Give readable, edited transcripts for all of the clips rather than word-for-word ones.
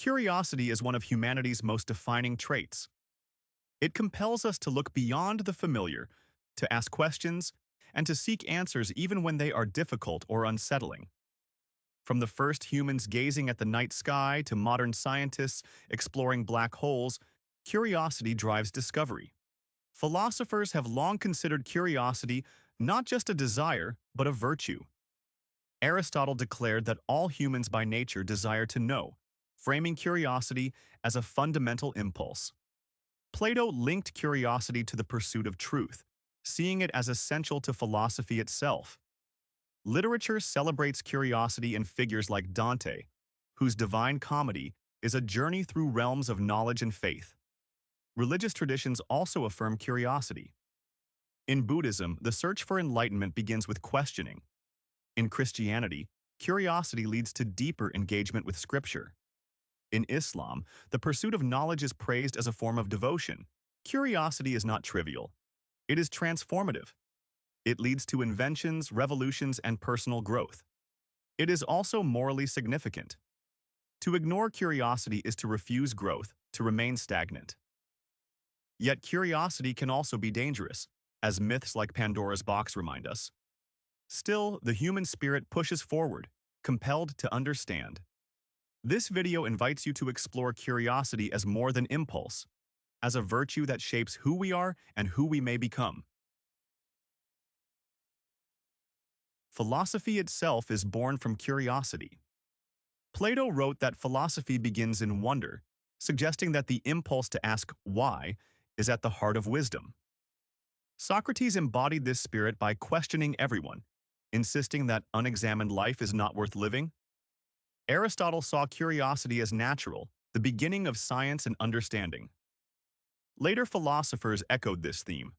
Curiosity is one of humanity's most defining traits. It compels us to look beyond the familiar, to ask questions, and to seek answers even when they are difficult or unsettling. From the first humans gazing at the night sky to modern scientists exploring black holes, curiosity drives discovery. Philosophers have long considered curiosity not just a desire, but a virtue. Aristotle declared that all humans by nature desire to know, framing curiosity as a fundamental impulse. Plato linked curiosity to the pursuit of truth, seeing it as essential to philosophy itself. Literature celebrates curiosity in figures like Dante, whose Divine Comedy is a journey through realms of knowledge and faith. Religious traditions also affirm curiosity. In Buddhism, the search for enlightenment begins with questioning. In Christianity, curiosity leads to deeper engagement with Scripture. In Islam, the pursuit of knowledge is praised as a form of devotion. Curiosity is not trivial. It is transformative. It leads to inventions, revolutions, and personal growth. It is also morally significant. To ignore curiosity is to refuse growth, to remain stagnant. Yet curiosity can also be dangerous, as myths like Pandora's box remind us. Still, the human spirit pushes forward, compelled to understand. This video invites you to explore curiosity as more than impulse, as a virtue that shapes who we are and who we may become. Philosophy itself is born from curiosity. Plato wrote that philosophy begins in wonder, suggesting that the impulse to ask why is at the heart of wisdom. Socrates embodied this spirit by questioning everyone, insisting that unexamined life is not worth living. Aristotle saw curiosity as natural, the beginning of science and understanding. Later philosophers echoed this theme.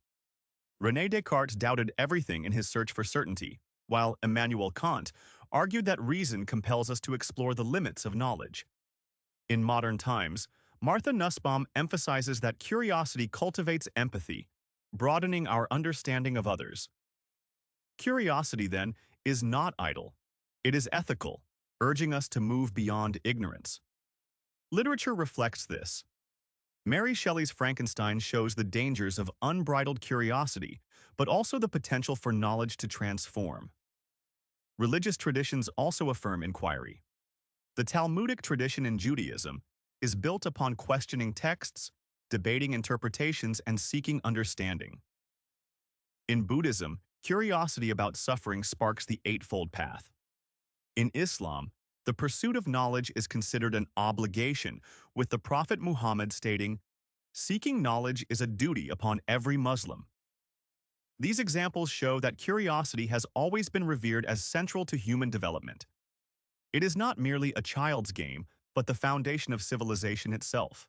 René Descartes doubted everything in his search for certainty, while Immanuel Kant argued that reason compels us to explore the limits of knowledge. In modern times, Martha Nussbaum emphasizes that curiosity cultivates empathy, broadening our understanding of others. Curiosity, then, is not idle. It is ethical, urging us to move beyond ignorance. Literature reflects this. Mary Shelley's Frankenstein shows the dangers of unbridled curiosity, but also the potential for knowledge to transform. Religious traditions also affirm inquiry. The Talmudic tradition in Judaism is built upon questioning texts, debating interpretations, and seeking understanding. In Buddhism, curiosity about suffering sparks the Eightfold Path. In Islam, the pursuit of knowledge is considered an obligation, with the Prophet Muhammad stating, "Seeking knowledge is a duty upon every Muslim." These examples show that curiosity has always been revered as central to human development. It is not merely a child's game, but the foundation of civilization itself.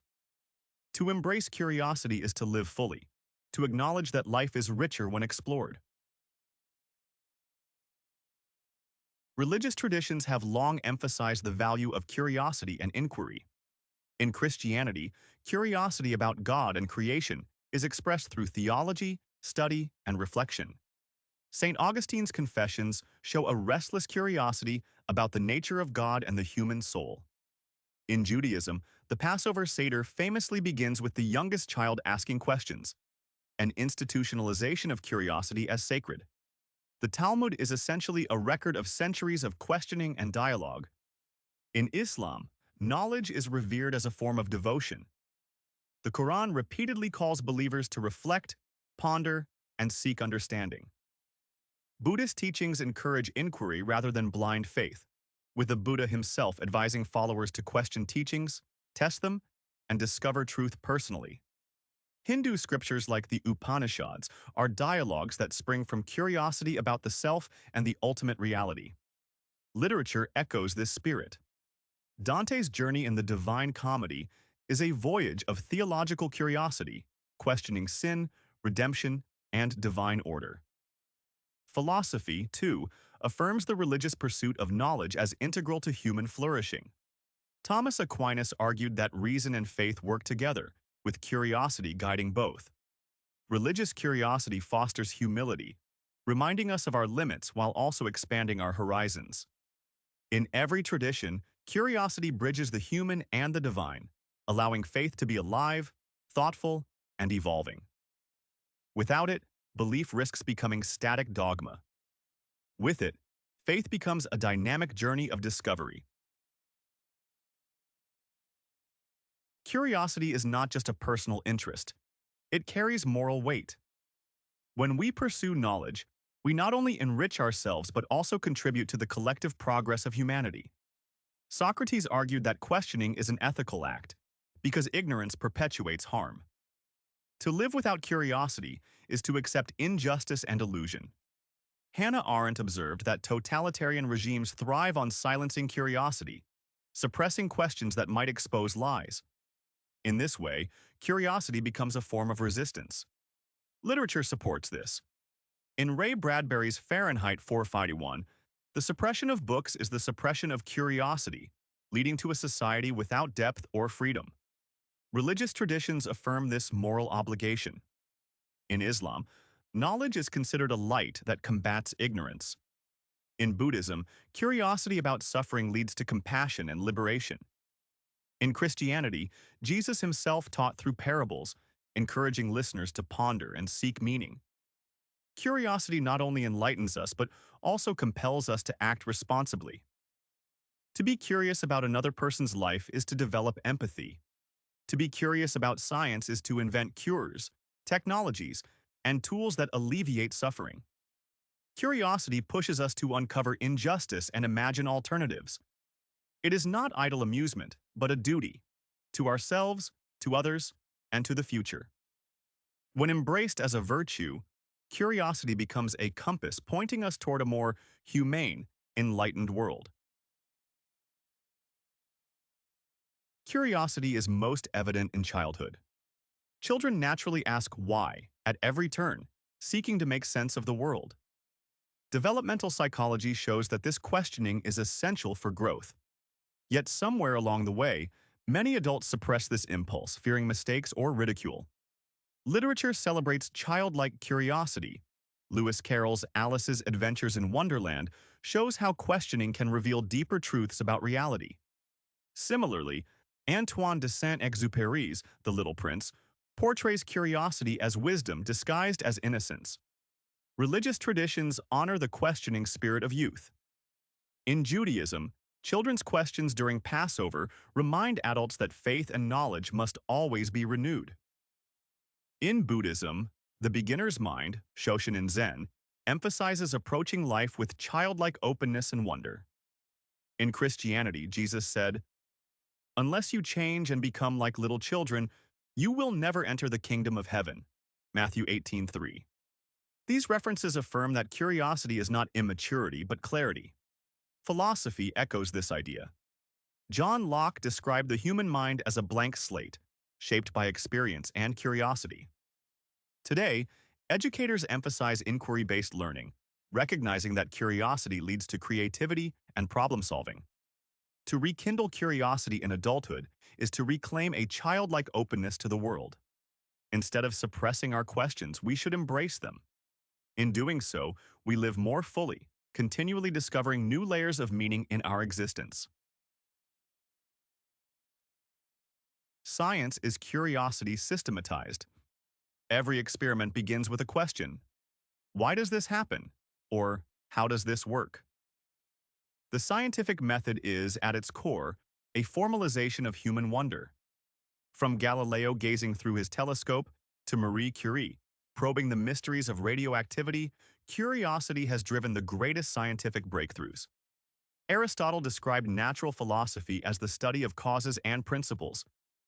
To embrace curiosity is to live fully, to acknowledge that life is richer when explored. Religious traditions have long emphasized the value of curiosity and inquiry. In Christianity, curiosity about God and creation is expressed through theology, study, and reflection. St. Augustine's Confessions show a restless curiosity about the nature of God and the human soul. In Judaism, the Passover Seder famously begins with the youngest child asking questions, an institutionalization of curiosity as sacred. The Talmud is essentially a record of centuries of questioning and dialogue. In Islam, knowledge is revered as a form of devotion. The Quran repeatedly calls believers to reflect, ponder, and seek understanding. Buddhist teachings encourage inquiry rather than blind faith, with the Buddha himself advising followers to question teachings, test them, and discover truth personally. Hindu scriptures like the Upanishads are dialogues that spring from curiosity about the self and the ultimate reality. Literature echoes this spirit. Dante's journey in the Divine Comedy is a voyage of theological curiosity, questioning sin, redemption, and divine order. Philosophy, too, affirms the religious pursuit of knowledge as integral to human flourishing. Thomas Aquinas argued that reason and faith work together, with curiosity guiding both. Religious curiosity fosters humility, reminding us of our limits while also expanding our horizons. In every tradition, Curiosity bridges the human and the divine, allowing faith to be alive, thoughtful, and evolving. Without it, belief risks becoming static dogma. With it, faith becomes a dynamic journey of discovery. Curiosity is not just a personal interest. It carries moral weight. When we pursue knowledge, we not only enrich ourselves but also contribute to the collective progress of humanity. Socrates argued that questioning is an ethical act, because ignorance perpetuates harm. To live without curiosity is to accept injustice and illusion. Hannah Arendt observed that totalitarian regimes thrive on silencing curiosity, suppressing questions that might expose lies. In this way, curiosity becomes a form of resistance. Literature supports this. In Ray Bradbury's Fahrenheit 451, the suppression of books is the suppression of curiosity, leading to a society without depth or freedom. Religious traditions affirm this moral obligation. In Islam, knowledge is considered a light that combats ignorance. In Buddhism, curiosity about suffering leads to compassion and liberation. In Christianity, Jesus himself taught through parables, encouraging listeners to ponder and seek meaning. Curiosity not only enlightens us, but also compels us to act responsibly. To be curious about another person's life is to develop empathy. To be curious about science is to invent cures, technologies, and tools that alleviate suffering. Curiosity pushes us to uncover injustice and imagine alternatives. It is not idle amusement, but a duty, to ourselves, to others, and to the future. When embraced as a virtue, curiosity becomes a compass pointing us toward a more humane, enlightened world. Curiosity is most evident in childhood. Children naturally ask why at every turn, seeking to make sense of the world. Developmental psychology shows that this questioning is essential for growth. Yet somewhere along the way, many adults suppress this impulse, fearing mistakes or ridicule. Literature celebrates childlike curiosity. Lewis Carroll's Alice's Adventures in Wonderland shows how questioning can reveal deeper truths about reality. Similarly, Antoine de Saint-Exupéry's The Little Prince portrays curiosity as wisdom disguised as innocence. Religious traditions honor the questioning spirit of youth. In Judaism, children's questions during Passover remind adults that faith and knowledge must always be renewed. In Buddhism, the beginner's mind, Shoshin Zen, emphasizes approaching life with childlike openness and wonder. In Christianity, Jesus said, "Unless you change and become like little children, you will never enter the kingdom of heaven." Matthew 18:3. These references affirm that curiosity is not immaturity but clarity. Philosophy echoes this idea. John Locke described the human mind as a blank slate, shaped by experience and curiosity. Today, educators emphasize inquiry-based learning, recognizing that curiosity leads to creativity and problem-solving. To rekindle curiosity in adulthood is to reclaim a childlike openness to the world. Instead of suppressing our questions, we should embrace them. In doing so, we live more fully, continually discovering new layers of meaning in our existence. Science is curiosity systematized. Every experiment begins with a question. Why does this happen? Or, how does this work? The scientific method is, at its core, a formalization of human wonder. From Galileo gazing through his telescope to Marie Curie, probing the mysteries of radioactivity, curiosity has driven the greatest scientific breakthroughs. Aristotle described natural philosophy as the study of causes and principles,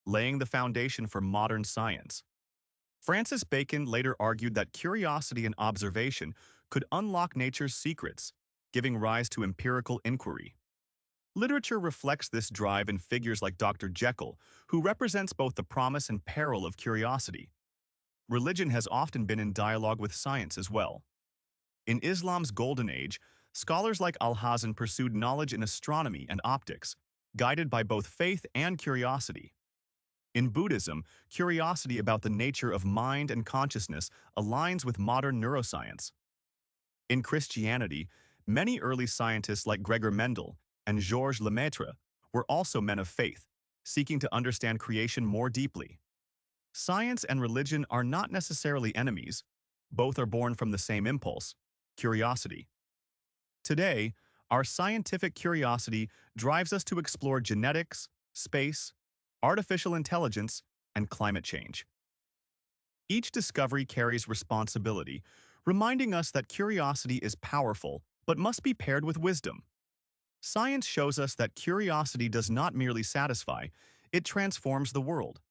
laying the foundation for modern science. Francis Bacon later argued that curiosity and observation could unlock nature's secrets, giving rise to empirical inquiry. Literature reflects this drive in figures like Dr. Jekyll, who represents both the promise and peril of curiosity. Religion has often been in dialogue with science as well. In Islam's golden age, scholars like Al-Hazen pursued knowledge in astronomy and optics, guided by both faith and curiosity. In Buddhism, curiosity about the nature of mind and consciousness aligns with modern neuroscience. In Christianity, many early scientists like Gregor Mendel and Georges Lemaitre were also men of faith, seeking to understand creation more deeply. Science and religion are not necessarily enemies. Both are born from the same impulse, curiosity. Today, our scientific curiosity drives us to explore genetics, space, artificial intelligence, and climate change. Each discovery carries responsibility, reminding us that curiosity is powerful but must be paired with wisdom. Science shows us that curiosity does not merely satisfy, it transforms the world.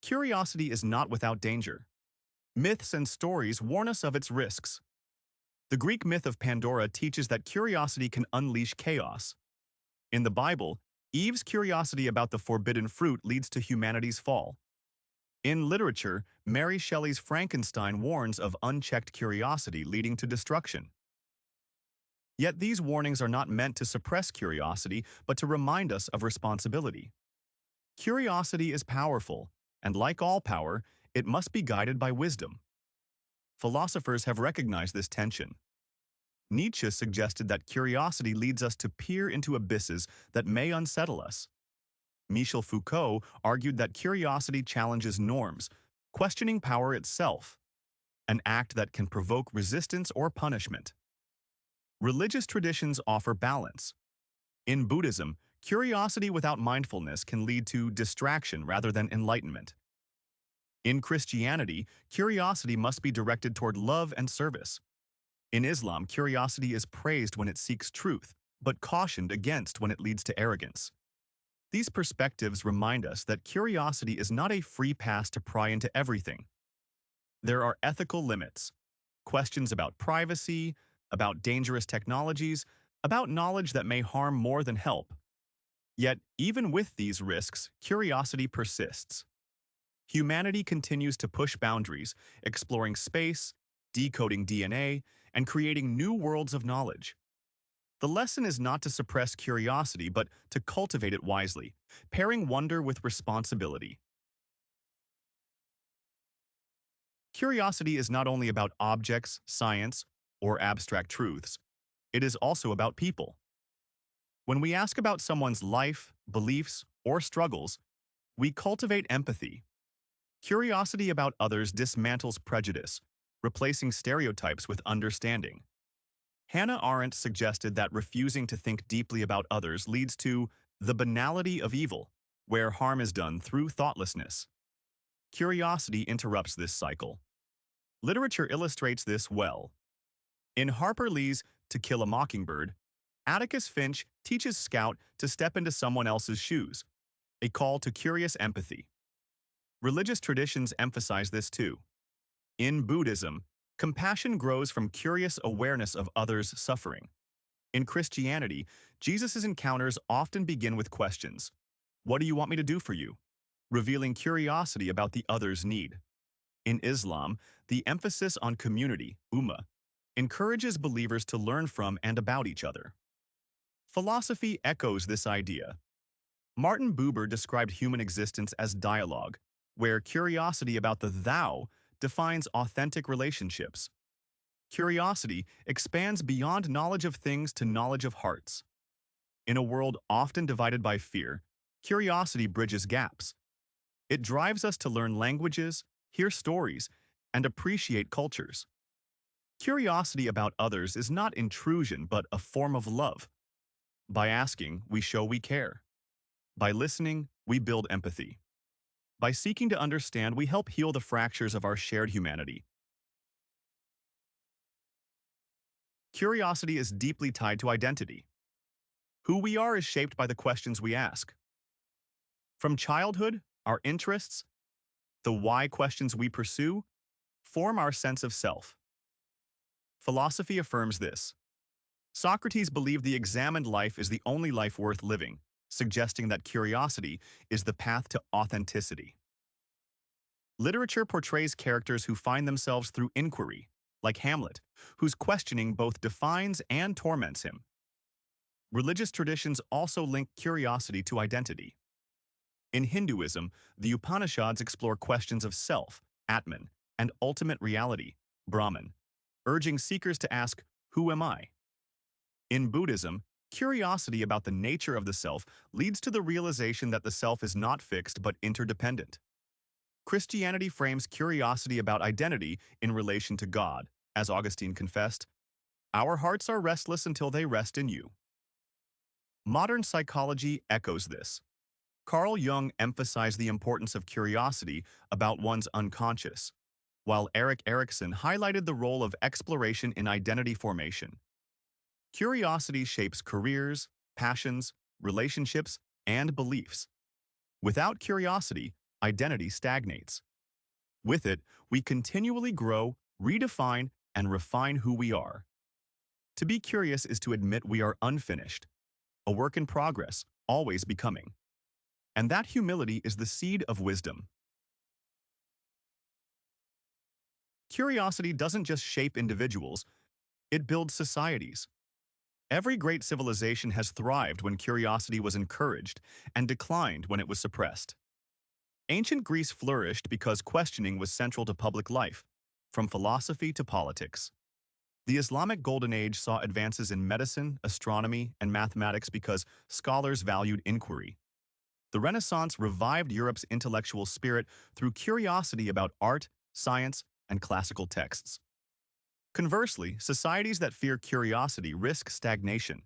Curiosity is not without danger. Myths and stories warn us of its risks. The Greek myth of Pandora teaches that curiosity can unleash chaos. In the Bible, Eve's curiosity about the forbidden fruit leads to humanity's fall. In literature, Mary Shelley's Frankenstein warns of unchecked curiosity leading to destruction. Yet these warnings are not meant to suppress curiosity, but to remind us of responsibility. Curiosity is powerful, and like all power, it must be guided by wisdom. Philosophers have recognized this tension. Nietzsche suggested that curiosity leads us to peer into abysses that may unsettle us. Michel Foucault argued that curiosity challenges norms, questioning power itself, an act that can provoke resistance or punishment. Religious traditions offer balance. In Buddhism, curiosity without mindfulness can lead to distraction rather than enlightenment. In Christianity, curiosity must be directed toward love and service. In Islam, curiosity is praised when it seeks truth, but cautioned against when it leads to arrogance. These perspectives remind us that curiosity is not a free pass to pry into everything. There are ethical limits, questions about privacy, about dangerous technologies, about knowledge that may harm more than help. Yet, even with these risks, curiosity persists. Humanity continues to push boundaries, exploring space, decoding DNA, and creating new worlds of knowledge. The lesson is not to suppress curiosity, but to cultivate it wisely, pairing wonder with responsibility. Curiosity is not only about objects, science, or abstract truths. It is also about people. When we ask about someone's life, beliefs, or struggles, we cultivate empathy. Curiosity about others dismantles prejudice, replacing stereotypes with understanding. Hannah Arendt suggested that refusing to think deeply about others leads to the banality of evil, where harm is done through thoughtlessness. Curiosity interrupts this cycle. Literature illustrates this well. In Harper Lee's To Kill a Mockingbird, Atticus Finch teaches Scout to step into someone else's shoes, a call to curious empathy. Religious traditions emphasize this too. In Buddhism, compassion grows from curious awareness of others' suffering. In Christianity, Jesus' encounters often begin with questions. What do you want me to do for you? Revealing curiosity about the other's need. In Islam, the emphasis on community, ummah, encourages believers to learn from and about each other. Philosophy echoes this idea. Martin Buber described human existence as dialogue, where curiosity about the thou defines authentic relationships. Curiosity expands beyond knowledge of things to knowledge of hearts. In a world often divided by fear, curiosity bridges gaps. It drives us to learn languages, hear stories, and appreciate cultures. Curiosity about others is not intrusion but a form of love. By asking, we show we care. By listening, we build empathy. By seeking to understand, we help heal the fractures of our shared humanity. Curiosity is deeply tied to identity. Who we are is shaped by the questions we ask. From childhood, our interests, the why questions we pursue, form our sense of self. Philosophy affirms this. Socrates believed the examined life is the only life worth living, suggesting that curiosity is the path to authenticity. Literature portrays characters who find themselves through inquiry, like Hamlet, whose questioning both defines and torments him. Religious traditions also link curiosity to identity. In Hinduism, the Upanishads explore questions of self, Atman, and ultimate reality, Brahman, urging seekers to ask, "Who am I?" In Buddhism, curiosity about the nature of the self leads to the realization that the self is not fixed but interdependent. Christianity frames curiosity about identity in relation to God. As Augustine confessed, "Our hearts are restless until they rest in you." Modern psychology echoes this. Carl Jung emphasized the importance of curiosity about one's unconscious, while Erik Erikson highlighted the role of exploration in identity formation. Curiosity shapes careers, passions, relationships, and beliefs. Without curiosity, identity stagnates. With it, we continually grow, redefine, and refine who we are. To be curious is to admit we are unfinished, a work in progress, always becoming. And that humility is the seed of wisdom. Curiosity doesn't just shape individuals, it builds societies. Every great civilization has thrived when curiosity was encouraged and declined when it was suppressed. Ancient Greece flourished because questioning was central to public life, from philosophy to politics. The Islamic Golden Age saw advances in medicine, astronomy, and mathematics because scholars valued inquiry. The Renaissance revived Europe's intellectual spirit through curiosity about art, science, and classical texts. Conversely, societies that fear curiosity risk stagnation.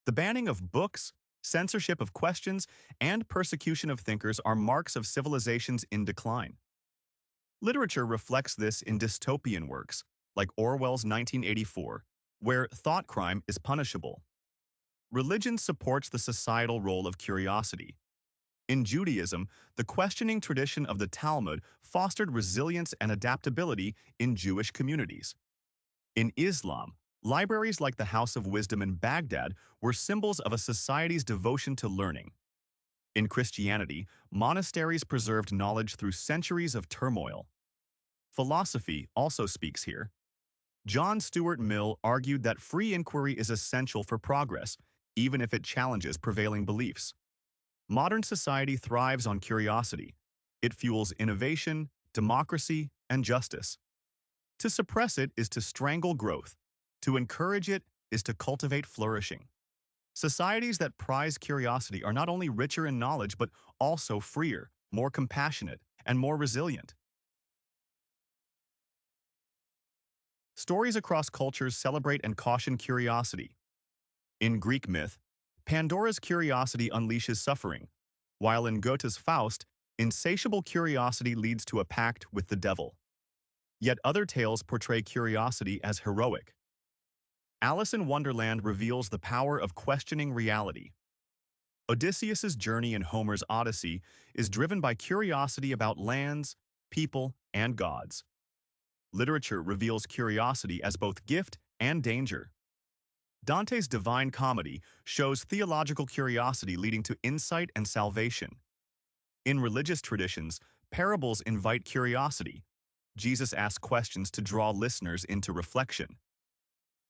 The banning of books, censorship of questions, and persecution of thinkers are marks of civilizations in decline. Literature reflects this in dystopian works, like Orwell's 1984, where thought crime is punishable. Religion supports the societal role of curiosity. In Judaism, the questioning tradition of the Talmud fostered resilience and adaptability in Jewish communities. In Islam, libraries like the House of Wisdom in Baghdad were symbols of a society's devotion to learning. In Christianity, monasteries preserved knowledge through centuries of turmoil. Philosophy also speaks here. John Stuart Mill argued that free inquiry is essential for progress, even if it challenges prevailing beliefs. Modern society thrives on curiosity. It fuels innovation, democracy, and justice. To suppress it is to strangle growth. To encourage it is to cultivate flourishing. Societies that prize curiosity are not only richer in knowledge but also freer, more compassionate, and more resilient. Stories across cultures celebrate and caution curiosity. In Greek myth, Pandora's curiosity unleashes suffering, while in Goethe's Faust, insatiable curiosity leads to a pact with the devil. Yet other tales portray curiosity as heroic. Alice in Wonderland reveals the power of questioning reality. Odysseus's journey in Homer's Odyssey is driven by curiosity about lands, people, and gods. Literature reveals curiosity as both gift and danger. Dante's Divine Comedy shows theological curiosity leading to insight and salvation. In religious traditions, parables invite curiosity. Jesus asks questions to draw listeners into reflection.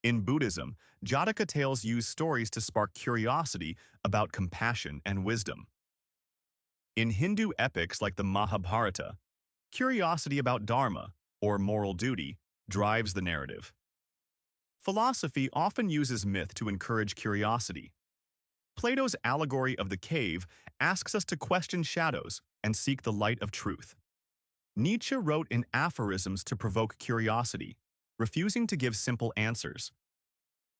In Buddhism, Jataka tales use stories to spark curiosity about compassion and wisdom. In Hindu epics like the Mahabharata, curiosity about dharma, or moral duty, drives the narrative. Philosophy often uses myth to encourage curiosity. Plato's allegory of the cave asks us to question shadows and seek the light of truth. Nietzsche wrote in aphorisms to provoke curiosity, refusing to give simple answers.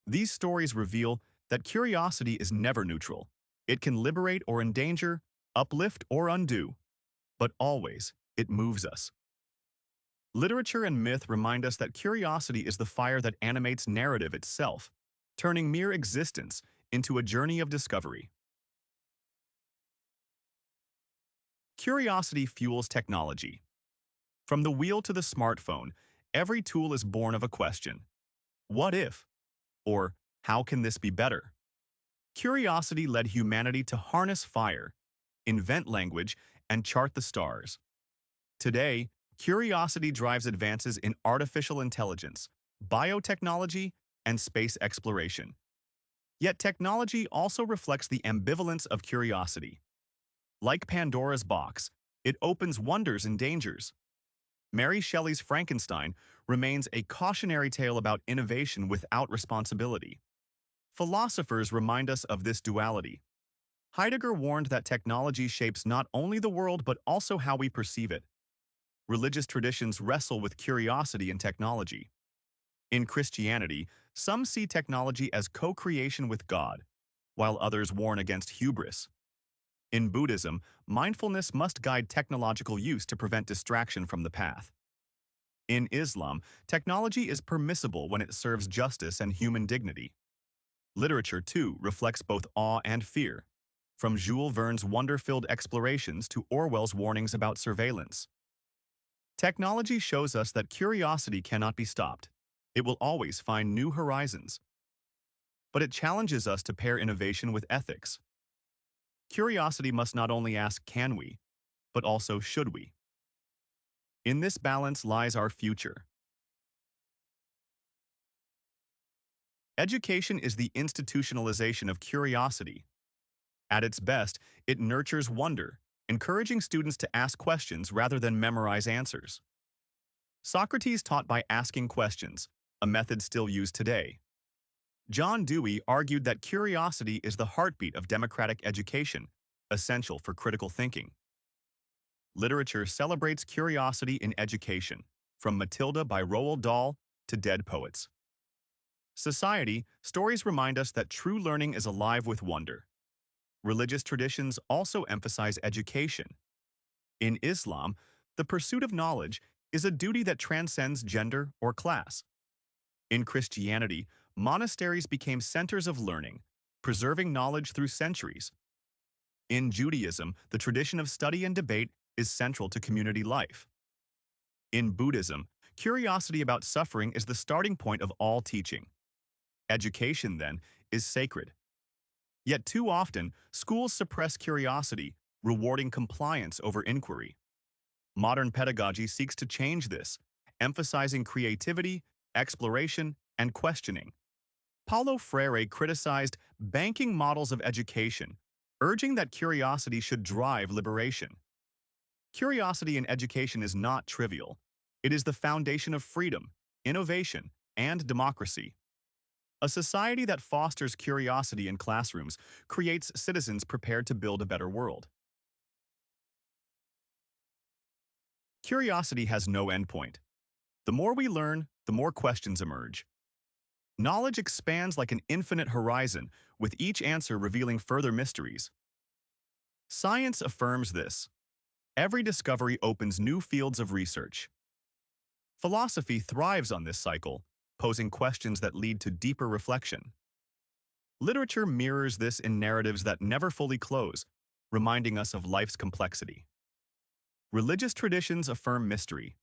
These stories reveal that curiosity is never neutral. It can liberate or endanger, uplift or undo, but always it moves us. Literature and myth remind us that curiosity is the fire that animates narrative itself, turning mere existence into a journey of discovery. Curiosity fuels technology. From the wheel to the smartphone, every tool is born of a question. What if? Or, how can this be better? Curiosity led humanity to harness fire, invent language, and chart the stars. Today, curiosity drives advances in artificial intelligence, biotechnology, and space exploration. Yet technology also reflects the ambivalence of curiosity. Like Pandora's box, it opens wonders and dangers. Mary Shelley's Frankenstein remains a cautionary tale about innovation without responsibility. Philosophers remind us of this duality. Heidegger warned that technology shapes not only the world but also how we perceive it. Religious traditions wrestle with curiosity and technology. In Christianity, some see technology as co-creation with God, while others warn against hubris. In Buddhism, mindfulness must guide technological use to prevent distraction from the path. In Islam, technology is permissible when it serves justice and human dignity. Literature, too, reflects both awe and fear, from Jules Verne's wonder-filled explorations to Orwell's warnings about surveillance. Technology shows us that curiosity cannot be stopped. It will always find new horizons. But it challenges us to pair innovation with ethics. Curiosity must not only ask, can we, but also, should we? In this balance lies our future. Education is the institutionalization of curiosity. At its best, it nurtures wonder, encouraging students to ask questions rather than memorize answers. Socrates taught by asking questions, a method still used today. John Dewey argued that curiosity is the heartbeat of democratic education, essential for critical thinking. Literature celebrates curiosity in education, from Matilda by Roald Dahl to Dead Poets. Society, stories remind us that true learning is alive with wonder. Religious traditions also emphasize education. In Islam, the pursuit of knowledge is a duty that transcends gender or class. In Christianity, monasteries became centers of learning, preserving knowledge through centuries. In Judaism, the tradition of study and debate is central to community life. In Buddhism, curiosity about suffering is the starting point of all teaching. Education, then, is sacred. Yet too often, schools suppress curiosity, rewarding compliance over inquiry. Modern pedagogy seeks to change this, emphasizing creativity, exploration, and questioning. Paulo Freire criticized banking models of education, urging that curiosity should drive liberation. Curiosity in education is not trivial. It is the foundation of freedom, innovation, and democracy. A society that fosters curiosity in classrooms creates citizens prepared to build a better world. Curiosity has no endpoint. The more we learn, the more questions emerge. Knowledge expands like an infinite horizon, with each answer revealing further mysteries. Science affirms this. Every discovery opens new fields of research. Philosophy thrives on this cycle, posing questions that lead to deeper reflection. Literature mirrors this in narratives that never fully close, reminding us of life's complexity. Religious traditions affirm mystery.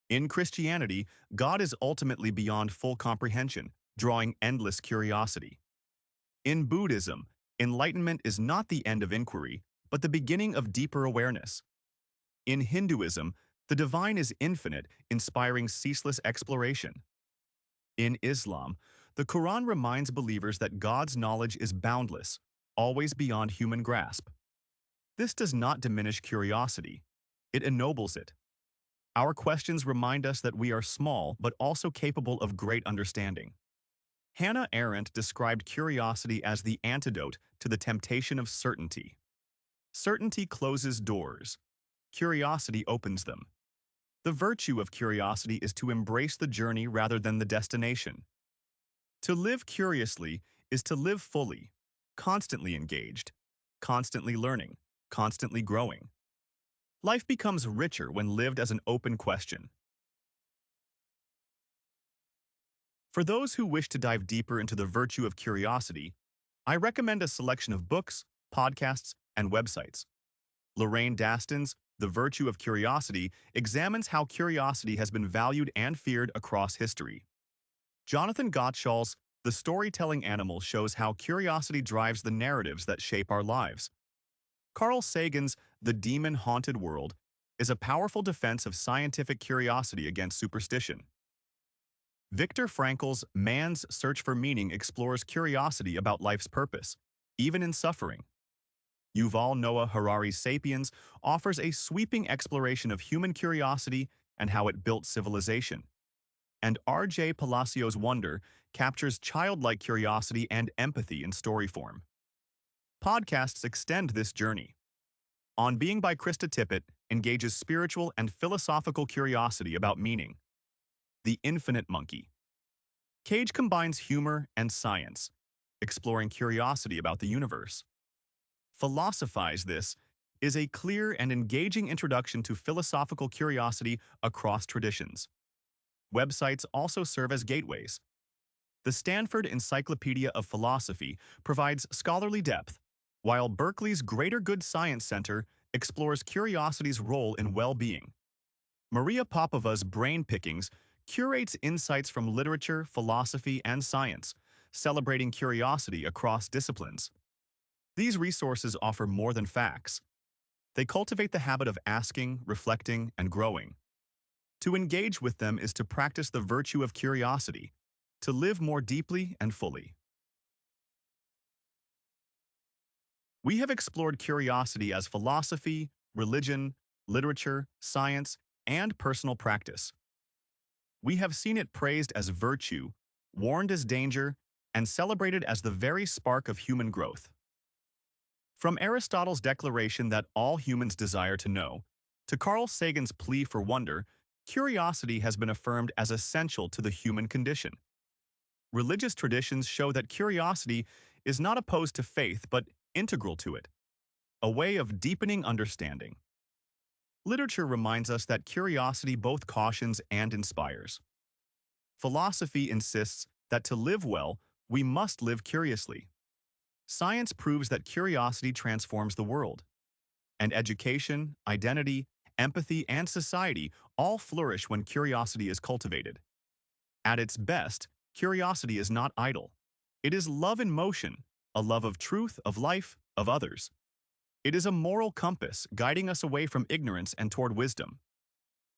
In Christianity, God is ultimately beyond full comprehension, drawing endless curiosity. In Buddhism, enlightenment is not the end of inquiry, but the beginning of deeper awareness. In Hinduism, the divine is infinite, inspiring ceaseless exploration. In Islam, the Quran reminds believers that God's knowledge is boundless, always beyond human grasp. This does not diminish curiosity. It ennobles it. Our questions remind us that we are small but also capable of great understanding. Hannah Arendt described curiosity as the antidote to the temptation of certainty. Certainty closes doors. Curiosity opens them. The virtue of curiosity is to embrace the journey rather than the destination. To live curiously is to live fully, constantly engaged, constantly learning, constantly growing. Life becomes richer when lived as an open question. For those who wish to dive deeper into the virtue of curiosity, I recommend a selection of books, podcasts, and websites. Lorraine Daston's The Virtue of Curiosity examines how curiosity has been valued and feared across history. Jonathan Gottschall's The Storytelling Animal shows how curiosity drives the narratives that shape our lives. Carl Sagan's The Demon-Haunted World is a powerful defense of scientific curiosity against superstition. Viktor Frankl's Man's Search for Meaning explores curiosity about life's purpose, even in suffering. Yuval Noah Harari's Sapiens offers a sweeping exploration of human curiosity and how it built civilization. and R.J. Palacios' Wonder captures childlike curiosity and empathy in story form. Podcasts extend this journey. On Being by Krista Tippett engages spiritual and philosophical curiosity about meaning. The Infinite Monkey. Cage combines humor and science, exploring curiosity about the universe. Philosophize This is a clear and engaging introduction to philosophical curiosity across traditions. Websites also serve as gateways. The Stanford Encyclopedia of Philosophy provides scholarly depth, while Berkeley's Greater Good Science Center explores curiosity's role in well-being. Maria Popova's Brain Pickings curates insights from literature, philosophy, and science, celebrating curiosity across disciplines. These resources offer more than facts. They cultivate the habit of asking, reflecting, and growing. To engage with them is to practice the virtue of curiosity, to live more deeply and fully. We have explored curiosity as philosophy, religion, literature, science, and personal practice. We have seen it praised as virtue, warned as danger, and celebrated as the very spark of human growth. From Aristotle's declaration that all humans desire to know, to Carl Sagan's plea for wonder, curiosity has been affirmed as essential to the human condition. Religious traditions show that curiosity is not opposed to faith but integral to it, a way of deepening understanding. Literature reminds us that curiosity both cautions and inspires. Philosophy insists that to live well, we must live curiously. Science proves that curiosity transforms the world. And education, identity, empathy, and society all flourish when curiosity is cultivated. At its best, curiosity is not idle. It is love in motion, a love of truth, of life, of others. It is a moral compass guiding us away from ignorance and toward wisdom.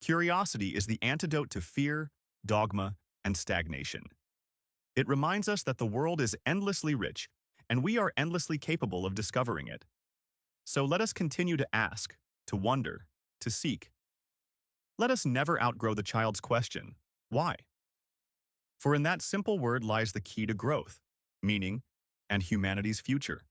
Curiosity is the antidote to fear, dogma, and stagnation. It reminds us that the world is endlessly rich, and we are endlessly capable of discovering it. So let us continue to ask, to wonder, to seek. Let us never outgrow the child's question, why? For in that simple word lies the key to growth, meaning, and humanity's future.